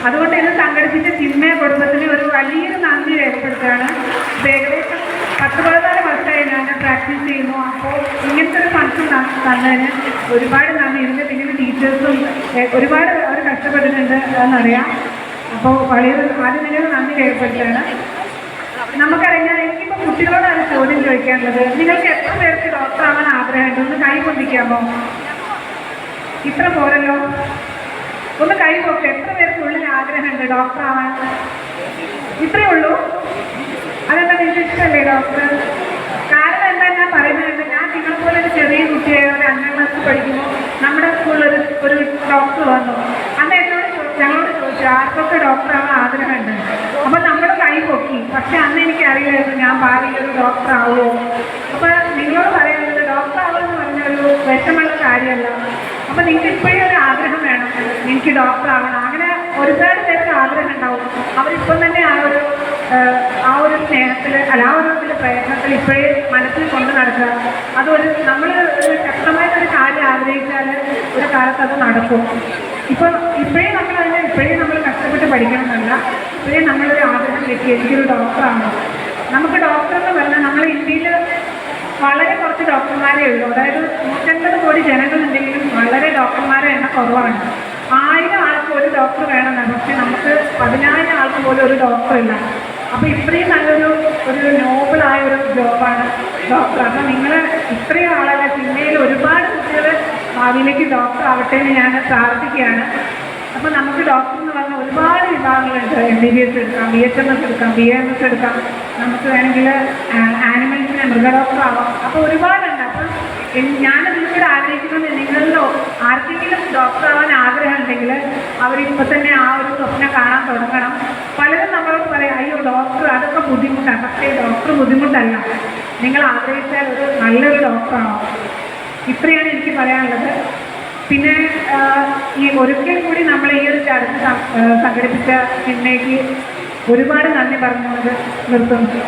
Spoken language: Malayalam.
അതുകൊണ്ട് ഇന്ന് സംഘടിപ്പിച്ച ചിന്മയ കുടുംബത്തിന് ഒരു വലിയൊരു നന്ദി രേഖപ്പെടുത്തുകയാണ്. ഏകദേശം 10-14 വർഷമായി ഞാൻ പ്രാക്ടീസ് ചെയ്യുന്നു. അപ്പോൾ ഇങ്ങനത്തെ ഒരു ഫംഗ്ഷൻ തന്നതിന് ഒരുപാട് നന്ദി. ഇതിൻ്റെ പിന്നിൽ ടീച്ചേഴ്സും ഒരുപാട് അവർ കഷ്ടപ്പെട്ടിട്ടുണ്ട് എന്നറിയാം. അപ്പോൾ വളരെ ആദ്യം തന്നെ നന്ദി രേഖപ്പെടുത്തുകയാണ്. നമുക്കറിയാം, എനിക്കിപ്പോൾ കുട്ടികളോടാണ് ചോദ്യം ചോദിക്കാനുള്ളത്. നിങ്ങൾക്ക് എത്ര പേർക്ക് ഡോക്ടർ ആവാൻ ആഗ്രഹമുണ്ട്? ഒന്ന് കൈ പൊന്തിക്കാമോ? ഇത്ര പോരല്ലോ, ഒന്ന് കൈ പൊക്കെ. എത്ര പേർക്കുള്ളിൽ ആഗ്രഹമുണ്ട് ഡോക്ടർ ആവാൻ? ഇത്രയേ ഉള്ളൂ. അതെന്താ, നിങ്ങൾക്ക് ഇഷ്ടമല്ലേ ഡോക്ടർ? കാരണം എന്താ ഞാൻ പറയുന്നത്, ഞാൻ നിങ്ങളെപ്പോലെ ഒരു ചെറിയ കുട്ടിയായ ഒരു 5ാം ക്ലാസ്സിൽ പഠിക്കുമ്പോൾ നമ്മുടെ സ്കൂളിൽ ഒരു ഡോക്ടർ വന്നു. അന്ന് ഞങ്ങളോട് ചോദിച്ചു ആർക്കൊക്കെ ഡോക്ടർ ആവാൻ ആഗ്രഹമുണ്ട്. അപ്പോൾ നമ്മൾ കൈ പൊക്കി. പക്ഷെ അന്ന് എനിക്കറിയില്ലായിരുന്നു ഞാൻ ഭാവിയിൽ ഒരു ഡോക്ടർ ആവുമോ. അപ്പോൾ നിങ്ങളോട് പറയാനുള്ളത്, ഡോക്ടർ ആവുമെന്ന് പറഞ്ഞൊരു വിഷമുള്ള കാര്യമല്ല. അപ്പോൾ നിങ്ങൾക്ക് ഇപ്പോഴും ഒരു ആഗ്രഹം വേണം, എനിക്ക് ഡോക്ടർ ആവണം. അങ്ങനെ ഒരുപാട് പേർക്ക് ആഗ്രഹം ഉണ്ടാവും. അവരിപ്പം തന്നെ ആ ഒരു സ്നേഹത്തിൽ അല്ല ആ ഒരു പ്രയത്നത്തിൽ ഇപ്പോഴേ മനസ്സിൽ കൊണ്ട് നടക്കുക. അതൊരു നമ്മൾ ഒരു ശക്തമായിട്ടൊരു കാര്യം ആഗ്രഹിച്ചാൽ ഒരു കാലത്ത് അത് നടക്കും. ഇപ്പോഴേ നമ്മൾ കഷ്ടപ്പെട്ട് പഠിക്കണമെന്നല്ല, ഇപ്പോഴേ നമ്മളൊരു ആഗ്രഹം വെച്ച് എനിക്കൊരു ഡോക്ടറാണ്. നമുക്ക് ഡോക്ടർ എന്ന് പറഞ്ഞാൽ നമ്മൾ ഇന്ത്യയിൽ വളരെ കുറച്ച് ഡോക്ടർമാരേ ഉള്ളൂ. അതായത് 150 കോടി ജനങ്ങളുണ്ടെങ്കിലും വളരെ ഡോക്ടർമാരെ എണ്ണം കുറവാണ്. 1000 ആൾക്ക് ഒരു ഡോക്ടർ വേണമെന്നാണ്. പക്ഷെ നമുക്ക് 10,000 ആൾക്ക് പോലും ഒരു ഡോക്ടറില്ല. അപ്പോൾ ഇത്രയും നല്ലൊരു നോബിളായ ഒരു ജോബാണ് ഡോക്ടർ. അപ്പോൾ നിങ്ങൾ ഇത്രയും ആളല്ല, ചിന്മയിൽ ഒരുപാട് കുട്ടികൾ ഭാവിയിലേക്ക് ഡോക്ടർ ആവട്ടെ എന്ന് ഞാൻ പ്രാർത്ഥിക്കുകയാണ്. അപ്പോൾ നമുക്ക് ഡോക്ടർ എന്ന് പറഞ്ഞാൽ ഒരുപാട് വിഭാഗങ്ങളുണ്ട്. MBBS എടുക്കാം, BHMS എടുക്കാം, BAMS എടുക്കാം. നമുക്ക് വേണമെങ്കിൽ ആനിമൽസിനെ മൃഗഡോക്ടർ ആവാം. അപ്പോൾ ഒരുപാടുണ്ട്. അപ്പം ഞാൻ നിങ്ങളോട് ആഗ്രഹിക്കുന്നത്, നിങ്ങളിൽ ആർക്കെങ്കിലും ഡോക്ടർ ആവാൻ ആഗ്രഹം ഉണ്ടെങ്കിൽ അവരിപ്പോൾ തന്നെ ആ ഒരു സ്വപ്നം കാണാൻ തുടങ്ങണം. പലരും നമ്മളോട് പറയാം, അയ്യോ ഡോക്ടർ അതൊക്കെ ബുദ്ധിമുട്ടാണ്. പക്ഷേ ഡോക്ടർ ബുദ്ധിമുട്ടല്ല, നിങ്ങൾ ആഗ്രഹിച്ചാൽ ഒരു നല്ലൊരു ഡോക്ടറാണോ. ഇത്രയാണ് എനിക്ക് പറയാനുള്ളത്. പിന്നെ ഈ ഒരിക്കൽ കൂടി നമ്മൾ ഈ ഒരു ചടങ്ങ് സംഘടിപ്പിച്ച ചിന്മയ്ക്ക് ഒരുപാട് നന്ദി പറഞ്ഞുകൊണ്ട് നിർത്തുന്നു.